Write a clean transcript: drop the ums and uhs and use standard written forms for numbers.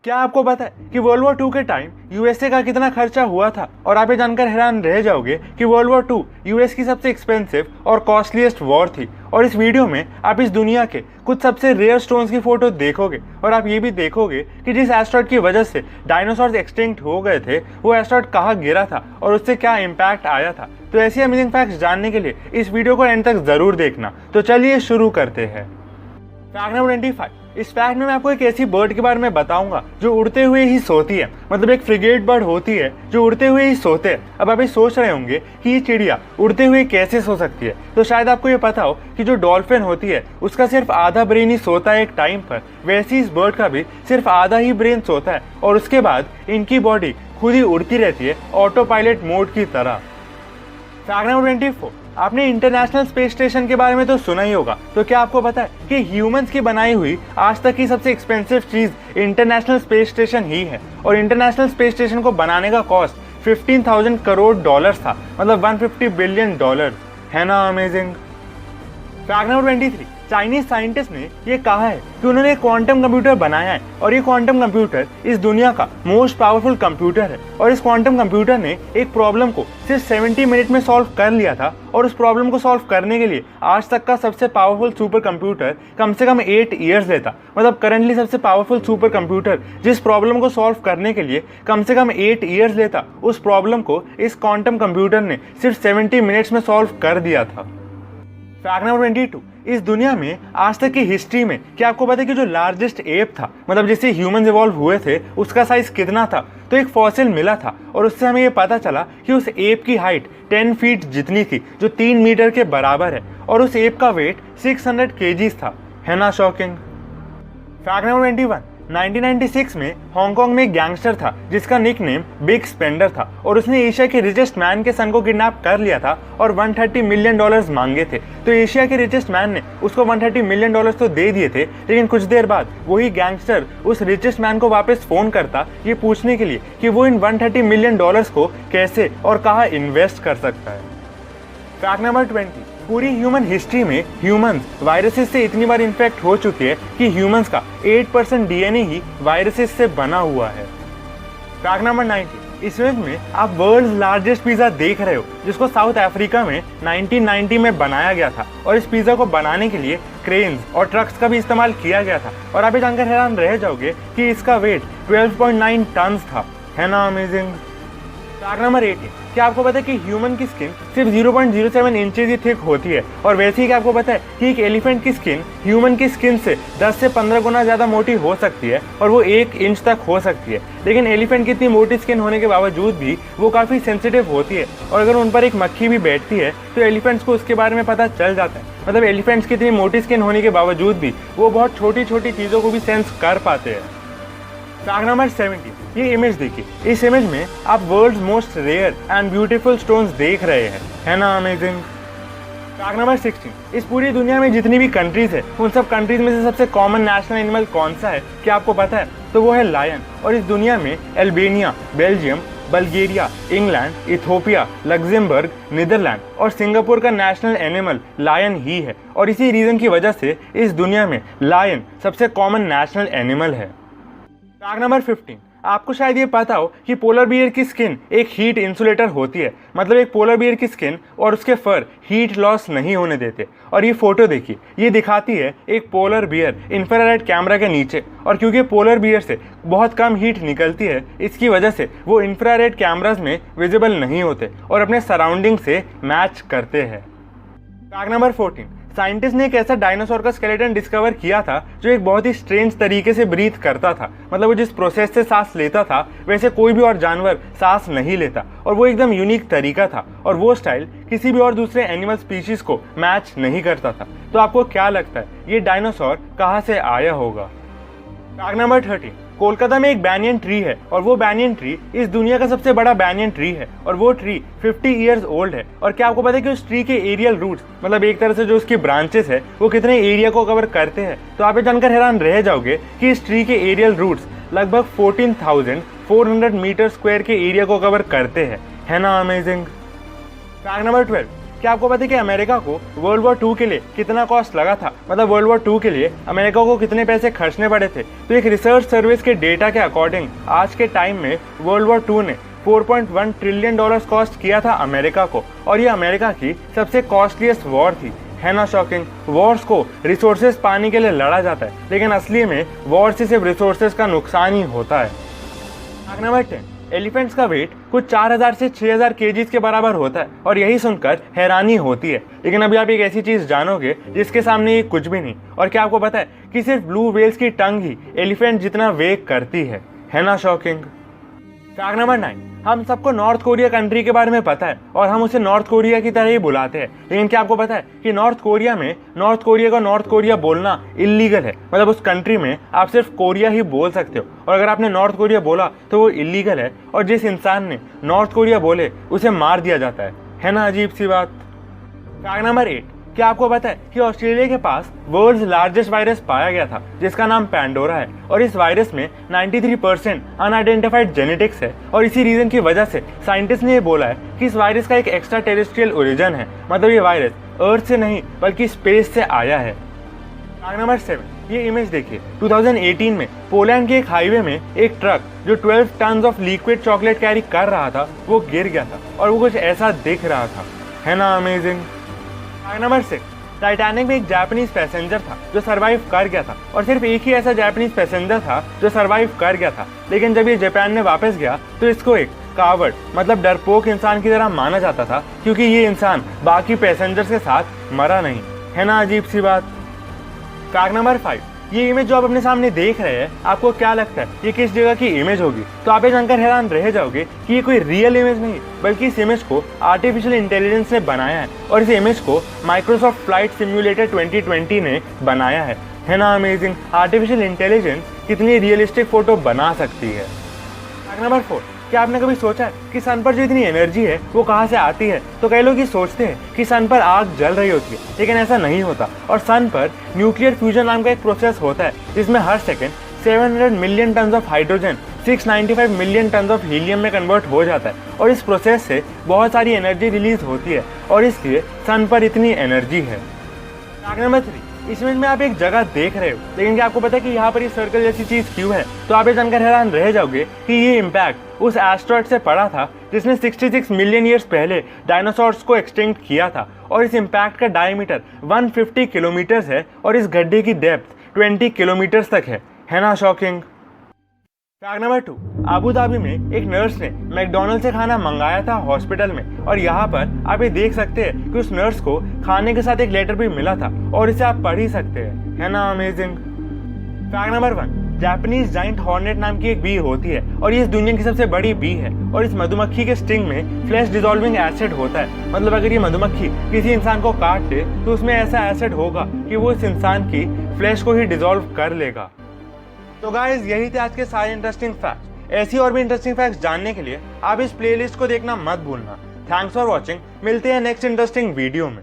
क्या आपको पता है कि वर्ल्ड वॉर 2 के टाइम यूएसए का कितना खर्चा हुआ था? और आप ये जानकर हैरान रह जाओगे कि वर्ल्ड वॉर 2 यूएस की सबसे एक्सपेंसिव और कॉस्टलीस्ट वॉर थी। और इस वीडियो में आप इस दुनिया के कुछ सबसे रेयर स्टोन्स की फोटो देखोगे और आप ये भी देखोगे कि जिस एस्टेरॉयड की वजह से डायनासोर्स एक्सटिंक्ट हो गए थे वो एस्टेरॉयड कहाँ गिरा था और उससे क्या इम्पैक्ट आया था। तो ऐसी अमेजिंग फैक्ट्स जानने के लिए इस वीडियो को एंड तक जरूर देखना। तो चलिए शुरू करते हैं। Fact number 25। इस फैक्ट में मैं आपको एक ऐसी बर्ड के बारे में बताऊंगा जो उड़ते हुए ही सोती है, मतलब एक फ्रिगेट बर्ड होती है जो उड़ते हुए ही सोते हैं। अब आप ये सोच रहे होंगे कि ये चिड़िया उड़ते हुए कैसे सो सकती है, तो शायद आपको ये पता हो कि जो डॉल्फिन होती है उसका सिर्फ आधा ब्रेन ही सोता है एक टाइम पर, वैसे इस बर्ड का भी सिर्फ आधा ही ब्रेन सोता है और उसके बाद इनकी बॉडी खुद ही उड़ती रहती है ऑटो पायलट मोड की तरह। Fact number 24। आपने इंटरनेशनल स्पेस स्टेशन के बारे में तो सुना ही होगा, तो क्या आपको पता है कि ह्यूमंस की बनाई हुई आज तक की सबसे एक्सपेंसिव चीज इंटरनेशनल स्पेस स्टेशन ही है। और इंटरनेशनल स्पेस स्टेशन को बनाने का कॉस्ट 15,000 करोड़ डॉलर था, मतलब 150 बिलियन डॉलर। है ना amazing. Fact number 23। Chinese scientist ने ये कहा है कि उन्होंने एक क्वांटम कंप्यूटर बनाया है और ये क्वांटम कंप्यूटर इस दुनिया का मोस्ट पावरफुल कंप्यूटर है। और इस क्वांटम कंप्यूटर ने एक प्रॉब्लम को सिर्फ 70 मिनट में सॉल्व कर लिया था। और उस प्रॉब्लम को सॉल्व करने के लिए आज तक का सबसे पावरफुल सुपर कंप्यूटर कम से कम 8 ईयर्स लेता। मतलब करंटली सबसे पावरफुल सुपर कंप्यूटर जिस प्रॉब्लम को सॉल्व करने के लिए कम से कम 8 ईयर्स लेता, उस प्रॉब्लम को इस क्वांटम कंप्यूटर ने सिर्फ 70 मिनट्स में सॉल्व कर दिया था। Fact number 22। इस दुनिया में आज तक की हिस्ट्री में क्या आपको पता है कि जो लार्जेस्ट एप था, मतलब जिससे ह्यूमन इवॉल्व हुए थे, उसका साइज कितना था? तो एक फॉसिल मिला था और उससे हमें ये पता चला कि उस एप की हाइट 10 फीट जितनी थी, जो 3 मीटर के बराबर है, और उस एप का वेट 600 केजीज था। है ना शॉकिंग। Fact number 21। 1996 में हांगकांग में एक गैंगस्टर था जिसका निकनेम बिग स्पेंडर था और उसने एशिया के रिचेस्ट मैन के सन को किडनैप कर लिया था और 130 मिलियन डॉलर्स मांगे थे। तो एशिया के रिचेस्ट मैन ने उसको 130 मिलियन डॉलर्स तो दे दिए थे, लेकिन कुछ देर बाद वही गैंगस्टर उस रिचेस्ट मैन को वापस फोन करता ये पूछने के लिए कि वो इन 130 मिलियन डॉलर्स को कैसे और कहाँ इन्वेस्ट कर सकता है। Fact number 20। पूरी ह्यूमन हिस्ट्री में ह्यूमंस वायरसेस से इतनी बार इन्फेक्ट हो चुके हैं कि ह्यूमंस का 8% डीएनए ही वायरसेस से बना हुआ है। Fact number 90। इस इमेज में आप वर्ल्ड्स लार्जेस्ट पिज्जा देख रहे हो, जिसको साउथ अफ्रीका में 1990 में बनाया गया था। और इस पिज्जा को बनाने के लिए क्रेन्स और ट्रक्स का भी इस्तेमाल किया गया था। और आप ये जानकर हैरान रह जाओगे कि इसका वेट 12.9 टन था। है ना अमेजिंग। Fact number 18। क्या आपको पता है कि ह्यूमन की स्किन सिर्फ 0.07 इंचेस ही थिक होती है? और वैसे ही क्या आपको पता है कि एक एलिफेंट की स्किन ह्यूमन की स्किन से 10 से 15 गुना ज़्यादा मोटी हो सकती है और वो 1 इंच तक हो सकती है। लेकिन एलिफेंट की इतनी मोटी स्किन होने के बावजूद भी वो काफ़ी सेंसिटिव होती है और अगर उन पर एक मक्खी भी बैठती है तो एलिफेंट्स को उसके बारे में पता चल जाता है। मतलब एलिफेंट्स की इतनी मोटी स्किन होने के बावजूद भी वो बहुत छोटी छोटी चीज़ों को भी सेंस कर पाते हैं। Fact number 70। ये इमेज देखिए, इस इमेज में आप world's most rare and beautiful stones देख रहे हैं। है ना अमेजिंग। Fact number 16। इस पूरी दुनिया में जितनी भी कंट्रीज है उन सब कंट्रीज में से सबसे कॉमन नेशनल एनिमल कौन सा है? क्या आपको पता है? तो वो है लायन। और इस दुनिया में Albania, Belgium, Bulgaria, England, Ethiopia, Luxembourg, Netherland और सिंगापुर का नेशनल एनिमल लायन ही है। और इसी रीजन की वजह से इस दुनिया में लायन सबसे कॉमन नेशनल एनिमल है। Fact number 15। आपको शायद ये पता हो कि पोलर बियर की स्किन एक हीट इंसुलेटर होती है। मतलब एक पोलर बियर की स्किन और उसके फर हीट लॉस नहीं होने देते। और ये फोटो देखिए, ये दिखाती है एक पोलर बियर इंफ्रारेड कैमरा के नीचे। और क्योंकि पोलर बियर से बहुत कम हीट निकलती है, इसकी वजह से वो इंफ्रारेड कैमराज में विजिबल नहीं होते और अपने सराउंडिंग से मैच करते हैं। Fact number 14। साइंटिस्ट ने एक ऐसा डायनासोर का स्केलेटन डिस्कवर किया था जो एक बहुत ही स्ट्रेंज तरीके से ब्रीथ करता था। मतलब वो जिस प्रोसेस से सांस लेता था वैसे कोई भी और जानवर सांस नहीं लेता और वो एकदम यूनिक तरीका था और वो स्टाइल किसी भी और दूसरे एनिमल स्पीशीज को मैच नहीं करता था। तो आपको क्या लगता है ये डायनासोर कहाँ से आया होगा? Fact number 30। कोलकाता में एक बैनियन ट्री है और वो बैनियन ट्री इस दुनिया का सबसे बड़ा बैनियन ट्री है और वो ट्री 50 ईयर्स ओल्ड है। और क्या आपको पता है कि उस ट्री के एरियल रूट्स, मतलब एक तरह से जो उसकी ब्रांचेस है, वो कितने एरिया को कवर करते हैं? तो आप ये जानकर हैरान रह जाओगे कि इस ट्री के एरियल रूट्स लगभग 14,400 मीटर स्क्वायर के एरिया को कवर करते हैं। है ना अमेजिंग। Fact number 12। कि आपको पता है कि अमेरिका को वर्ल्ड वॉर 2 के लिए कितना कॉस्ट लगा था, मतलब वर्ल्ड वॉर 2 के लिए अमेरिका को कितने पैसे खर्चने पड़े थे। तो एक रिसर्च सर्विस के डेटा के अकॉर्डिंग आज के टाइम में वर्ल्ड वॉर 2 ने 4.1 ट्रिलियन डॉलर्स कॉस्ट किया था अमेरिका को, और ये अमेरिका की सबसे कॉस्टलीस्ट वॉर थी। है ना शॉकिंग। वॉर्स को रिसोर्सेज पाने के लिए लड़ा जाता है, लेकिन असली में वॉर से सिर्फ रिसोर्सेज का नुकसान ही होता है। फैक्ट नंबर 10, एलिफेंट्स का वेट कुछ 4000 से 6000 केजीज के बराबर होता है, और यही सुनकर हैरानी होती है। लेकिन अभी आप एक ऐसी चीज जानोगे जिसके सामने ये कुछ भी नहीं। और क्या आपको पता है कि सिर्फ ब्लू व्हेल्स की टंग ही एलिफेंट जितना वेग करती है ना शॉकिंग। फैक्ट नंबर 9, हम सबको नॉर्थ कोरिया कंट्री के बारे में पता है और हम उसे नॉर्थ कोरिया की तरह ही बुलाते हैं। लेकिन क्या आपको पता है कि नॉर्थ कोरिया में नॉर्थ कोरिया का नॉर्थ कोरिया बोलना इलीगल है। मतलब उस कंट्री में आप सिर्फ कोरिया ही बोल सकते हो, और अगर आपने नॉर्थ कोरिया बोला तो वो इलीगल है, और जिस इंसान ने नॉर्थ कोरिया बोले उसे मार दिया जाता है ना अजीब सी बात। फैक्ट नंबर 8, क्या आपको पता है कि ऑस्ट्रेलिया के पास वर्ल्ड्स लार्जेस्ट वायरस पाया गया था जिसका नाम पैंडोरा है, और इस वायरस में 93% अनआइडेंटिफाइड जेनेटिक्स है, और इसी रीजन की वजह से साइंटिस्ट ने ये बोला है कि इस वायरस का एक एक्स्ट्रा टेरेस्ट्रियल ओरिजिन है। मतलब ये वायरस अर्थ से नहीं बल्कि स्पेस से आया है। फैक्ट नंबर 7, ये इमेज देखिए। 2018 में पोलैंड के एक हाईवे में एक ट्रक जो 12 ton of liquid chocolate carry कर रहा था वो गिर गया था, और वो कुछ ऐसा दिख रहा था। है ना अमेजिंग। फैक्ट नंबर 6, टाइटैनिक में एक जापानीज पैसेंजर था जो सरवाइव कर गया था, और सिर्फ एक ही ऐसा जापानीज पैसेंजर था जो सरवाइव कर गया था। लेकिन जब ये जापान में वापस गया तो इसको एक कावर्ड मतलब डरपोक इंसान की तरह माना जाता था, क्योंकि ये इंसान बाकी पैसेंजर्स के साथ मरा नहीं। है ना अजीब सी बात। फैक्ट नंबर 5, ये इमेज जो आप अपने सामने देख रहे हैं, आपको क्या लगता है ये किस जगह की इमेज होगी? तो आप ये जानकर हैरान रह जाओगे कि ये कोई रियल इमेज नहीं, बल्कि इस इमेज को आर्टिफिशियल इंटेलिजेंस ने बनाया है, और इस इमेज को माइक्रोसॉफ्ट फ्लाइट सिम्युलेटर 2020 ने बनाया है ना अमेजिंग। आर्टिफिशियल इंटेलिजेंस कितनी रियलिस्टिक फोटो बना सकती है। फैक्ट नंबर 4, क्या आपने कभी सोचा है कि सन पर जो इतनी एनर्जी है वो कहाँ से आती है? तो कई लोग ये सोचते हैं कि सन पर आग जल रही होती है, लेकिन ऐसा नहीं होता। और सन पर न्यूक्लियर फ्यूजन नाम का एक प्रोसेस होता है जिसमें हर second 700 million ton of hydrogen 695 million ton of helium में कन्वर्ट हो जाता है, और इस प्रोसेस से बहुत सारी एनर्जी रिलीज होती है, और इसलिए सन पर इतनी एनर्जी है। फैक्ट नंबर 3, इस इमेज में आप एक जगह देख रहे हो, लेकिन क्या आपको पता है कि यहाँ पर ये सर्कल जैसी चीज क्यों है? तो आप ये जानकर हैरान रह जाओगे कि ये इम्पैक्ट उस एस्ट्रॉइड से पड़ा था जिसने 66 मिलियन ईयर्स पहले डायनासोर्स को एक्सटिंक्ट किया था, और इस इम्पैक्ट का डायमीटर 150 किलोमीटर है, और इस गड्ढे की डेप्थ 20 किलोमीटर तक है ना shocking. Fact number 2, Abu Dhabi में एक नर्स ने मैकडॉनल्ड से खाना मंगाया था हॉस्पिटल में, और यहाँ पर आप ये देख सकते हैं कि उस नर्स को खाने के साथ एक लेटर भी मिला था, और इसे आप पढ़ ही सकते हैं। है ना amazing. Fact number 1, Japanese giant hornet नाम की एक बी होती है, और ये इस दुनिया की सबसे बड़ी बी है, और इस मधुमक्खी के स्टिंग में फ्लैश डिसॉल्विंग एसिड होता है। मतलब अगर ये मधुमक्खी किसी इंसान को काट दे तो उसमें ऐसा एसिड होगा कि वो इस इंसान की फ्लैश को ही डिसॉल्व कर लेगा। तो गाइस, यही थे आज के सारे इंटरेस्टिंग फैक्ट्स। ऐसी और भी इंटरेस्टिंग फैक्ट्स जानने के लिए आप इस प्लेलिस्ट को देखना मत भूलना। Thanks for watching. मिलते हैं नेक्स्ट इंटरेस्टिंग वीडियो में।